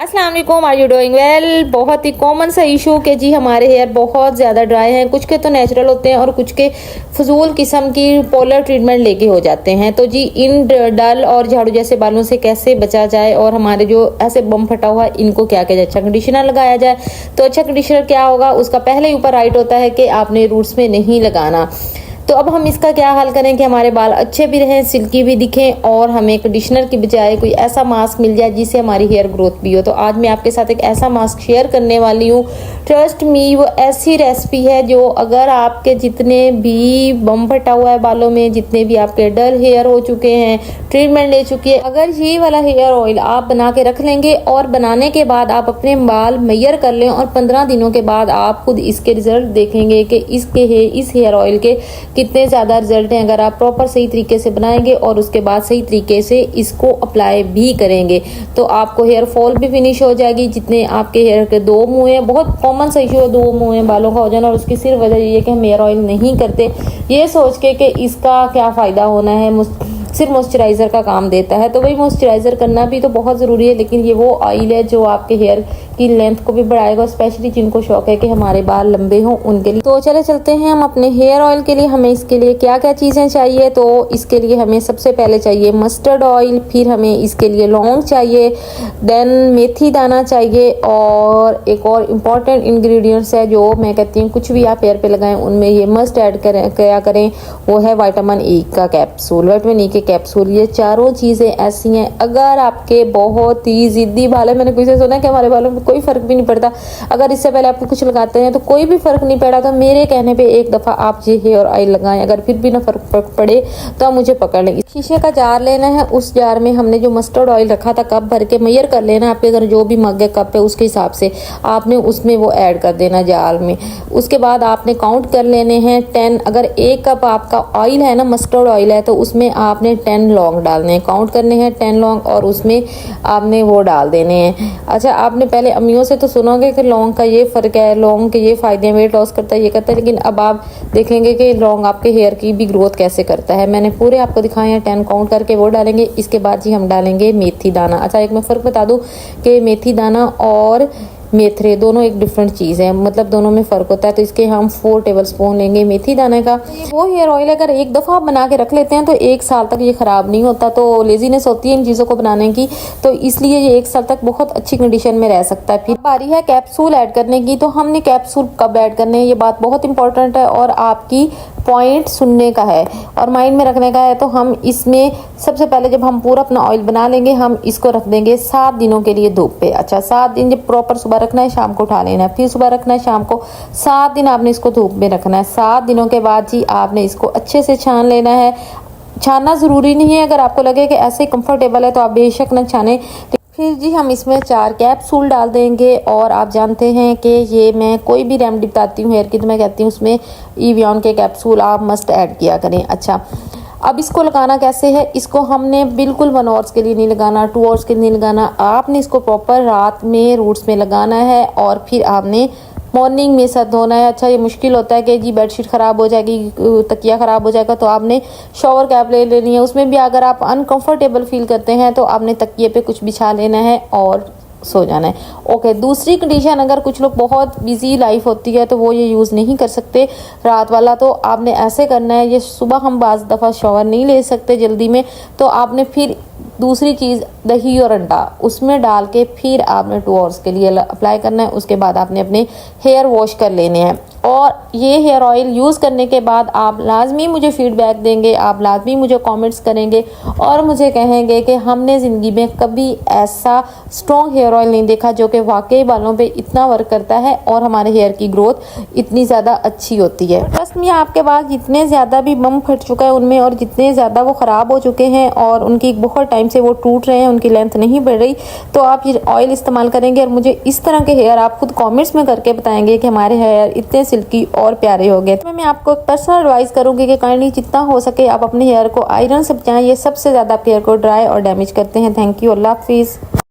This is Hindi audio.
अस्सलाम वालेकुम, आर यू डूइंग वेल। बहुत ही कॉमन सा इशू कि जी हमारे हेयर बहुत ज़्यादा ड्राई हैं, कुछ के तो नेचुरल होते हैं और कुछ के फजूल किस्म की पोलर ट्रीटमेंट लेके हो जाते हैं। तो जी इन डल और झाड़ू जैसे बालों से कैसे बचा जाए और हमारे जो ऐसे बम फटा हुआ है इनको क्या किया जाए, अच्छा कंडीशनर लगाया जाए। तो अच्छा कंडीशनर क्या होगा, उसका पहले ही ऊपर राइट होता है कि आपने रूट्स में नहीं लगाना। तो अब हम इसका क्या हल करें कि हमारे बाल अच्छे भी रहें, सिल्की भी दिखें और हमें कंडीशनर की बजाय कोई ऐसा मास्क मिल जाए जिससे हमारी हेयर ग्रोथ भी हो। तो आज मैं आपके साथ एक ऐसा मास्क शेयर करने वाली हूँ। ट्रस्ट मी, वो ऐसी रेसिपी है जो अगर आपके जितने भी बम फटा हुआ है बालों में, जितने भी आपके डल हेयर हो चुके हैं, ट्रीटमेंट ले चुकी है, अगर ये वाला हेयर ऑयल आप बना के रख लेंगे और बनाने के बाद आप अपने बाल मेजर कर लें और 15 दिनों के बाद आप खुद इसके रिजल्ट देखेंगे कि इस हेयर ऑयल के कितने ज़्यादा रिजल्ट हैं अगर आप प्रॉपर सही तरीके से बनाएंगे और उसके बाद सही तरीके से इसको अप्लाई भी करेंगे। तो आपको हेयर फॉल भी फिनिश हो जाएगी। जितने आपके हेयर के दो मुँह हैं, बहुत कॉमन सा इशू है दो मुँह हैं बालों का हो जाना, और उसकी सिर्फ वजह ये है कि हम हेयर ऑयल नहीं करते, ये सोच के कि इसका क्या फ़ायदा होना है, सिर्फ मॉइस्चराइज़र का काम देता है। तो वही मॉइस्चराइज़र करना भी तो बहुत ज़रूरी है, लेकिन ये वो ऑयल है जो आपके हेयर की लेंथ को भी बढ़ाएगा, स्पेशली जिनको शौक है कि हमारे बाल लंबे हों उनके लिए। तो चलते हैं हम अपने हेयर ऑयल के लिए। हमें इसके लिए क्या क्या चीज़ें चाहिए। तो इसके लिए हमें सबसे पहले चाहिए मस्टर्ड ऑयल, फिर हमें इसके लिए लौंग चाहिए, देन मेथी दाना चाहिए, और एक और इम्पॉर्टेंट इंग्रेडिएंट्स है जो मैं कहती हूँ कुछ भी आप हेयर पे लगाएं उनमें ये मस्ट ऐड करें, वो है विटामिन ई का कैप्सूल, विटामिन ई के कैप्सूल। ये चारों चीज़ें ऐसी हैं, अगर आपके बहुत ही ज़िद्दी बाल है, मैंने किसी से सुना है कि हमारे बालों में कोई फ़र्क भी नहीं पड़ता, अगर इससे पहले आपको कुछ लगाते हैं तो कोई भी फ़र्क नहीं पड़ा, तो मेरे कहने पे एक दफ़ा आप ये हेयर ऑयल लगाएं। अगर फिर भी ना फ़र्क पड़े तो आप मुझे पकड़ लें। शीशे का जार लेना है, उस जार में हमने जो मस्टर्ड ऑयल रखा था कप भर के मेजर कर लेना है। आपके घर जो भी मग है कप है उसके हिसाब से आपने उसमें वो ऐड कर देना जार में। उसके बाद आपने काउंट कर लेने हैं 10। अगर एक कप आपका ऑयल है ना, मस्टर्ड ऑयल है, तो उसमें आपने 10 लौंग डालने हैं, काउंट करने हैं 10 लौंग, और उसमें आपने वो डाल देने हैं। अच्छा, आपने पहले अम्मियों से तो सुनोगे कि लौंग का ये फ़र्क है, लौंग के ये फ़ायदे हैं, वेट लॉस करता है, ये करता है, लेकिन अब आप देखेंगे कि लौंग आपके हेयर की भी ग्रोथ कैसे करता है। मैंने पूरे आपको दिखाए हैं, 10 काउंट करके वो डालेंगे। इसके बाद जी हम डालेंगे मेथी दाना। अच्छा, एक मैं फ़र्क बता दूं कि मेथी दाना और मेथरे दोनों एक डिफरेंट चीज़ है, मतलब दोनों में फ़र्क होता है। तो इसके हम 4 टेबल स्पून लेंगे मेथी दाने का। वो हेयर ऑयल अगर एक दफ़ा बना के रख लेते हैं तो 1 साल तक ये ख़राब नहीं होता। तो लेजीनेस होती है इन चीज़ों को बनाने की, तो इसलिए ये 1 साल तक बहुत अच्छी कंडीशन में रह सकता है। फिर बारी है कैप्सूल ऐड करने की। तो हमने कैप्सूल कब ऐड करने हैं, ये बात बहुत इंपॉर्टेंट है और आपकी पॉइंट सुनने का है और माइंड में रखने का है। तो हम इसमें सबसे पहले जब हम पूरा अपना ऑयल बना लेंगे, हम इसको रख देंगे 7 दिनों के लिए धूप पे। अच्छा, 7 दिन जब प्रॉपर सुबह रखना है, शाम को उठा लेना है, फिर सुबह रखना है, शाम को, 7 दिन आपने इसको धूप में रखना है। 7 दिनों के बाद जी आपने इसको अच्छे से छान लेना है। छानना ज़रूरी नहीं है, अगर आपको लगे कि ऐसे कंफर्टेबल है तो आप बेशक न छाने। फिर जी हम इसमें 4 कैप्सूल डाल देंगे। और आप जानते हैं कि ये मैं कोई भी रेमेडी बताती हूँ हेयर की तो मैं कहती हूँ उसमें Evion के कैप्सूल आप मस्ट ऐड किया करें। अच्छा, अब इसको लगाना कैसे है, इसको हमने बिल्कुल 1 आवर्स के लिए नहीं लगाना, 2 आवर्स के लिए नहीं लगाना, आपने इसको प्रॉपर रात में रूट्स में लगाना है और फिर आपने मॉर्निंग में सर धोना है। अच्छा, ये मुश्किल होता है कि जी बेडशीट ख़राब हो जाएगी, तकिया ख़राब हो जाएगा, तो आपने शॉवर कैप ले लेनी है। उसमें भी अगर आप अनकंफर्टेबल फील करते हैं तो आपने तकिए पे कुछ बिछा लेना है और सो जाना है। ओके, दूसरी कंडीशन, अगर कुछ लोग बहुत बिजी लाइफ होती है तो वो ये यूज़ नहीं कर सकते रात वाला, तो आपने ऐसे करना है, ये सुबह हम बाज़ दफ़ा शॉवर नहीं ले सकते जल्दी में, तो आपने फिर दूसरी चीज़ दही और अंडा उसमें डाल के फिर आपने 2 आवर्स के लिए अप्लाई करना है। उसके बाद आपने अपने हेयर वॉश कर लेने हैं और ये हेयर ऑयल यूज़ करने के बाद आप लाजमी मुझे फीडबैक देंगे, आप लाजमी मुझे कमेंट्स करेंगे और मुझे कहेंगे कि हमने ज़िंदगी में कभी ऐसा स्ट्रॉन्ग हेयर ऑयल नहीं देखा जो कि वाकई बालों पे इतना वर्क करता है और हमारे हेयर की ग्रोथ इतनी ज़्यादा अच्छी होती है। ट्रस्ट मी, आपके बाल जितने ज़्यादा भी बम फट चुका है उनमें और जितने ज़्यादा वो ख़राब हो चुके हैं और उनकी बहुत टाइम से वो टूट रहे हैं, उनकी लेंथ नहीं बढ़ रही, तो आप ये ऑयल इस्तेमाल करेंगे और मुझे इस तरह के हेयर आप खुद कमेंट्स में करके बताएंगे कि हमारे हेयर इतने सिल्की और प्यारे हो गए। तो मैं आपको पर्सनल एडवाइस करूंगी कि काइंडली जितना हो सके आप अपने हेयर को आयरन से बचाएं, ये सबसे ज़्यादा आपके हेयर को ड्राई और डैमेज करते हैं। थैंक यू, अल्लाह हाफिज़।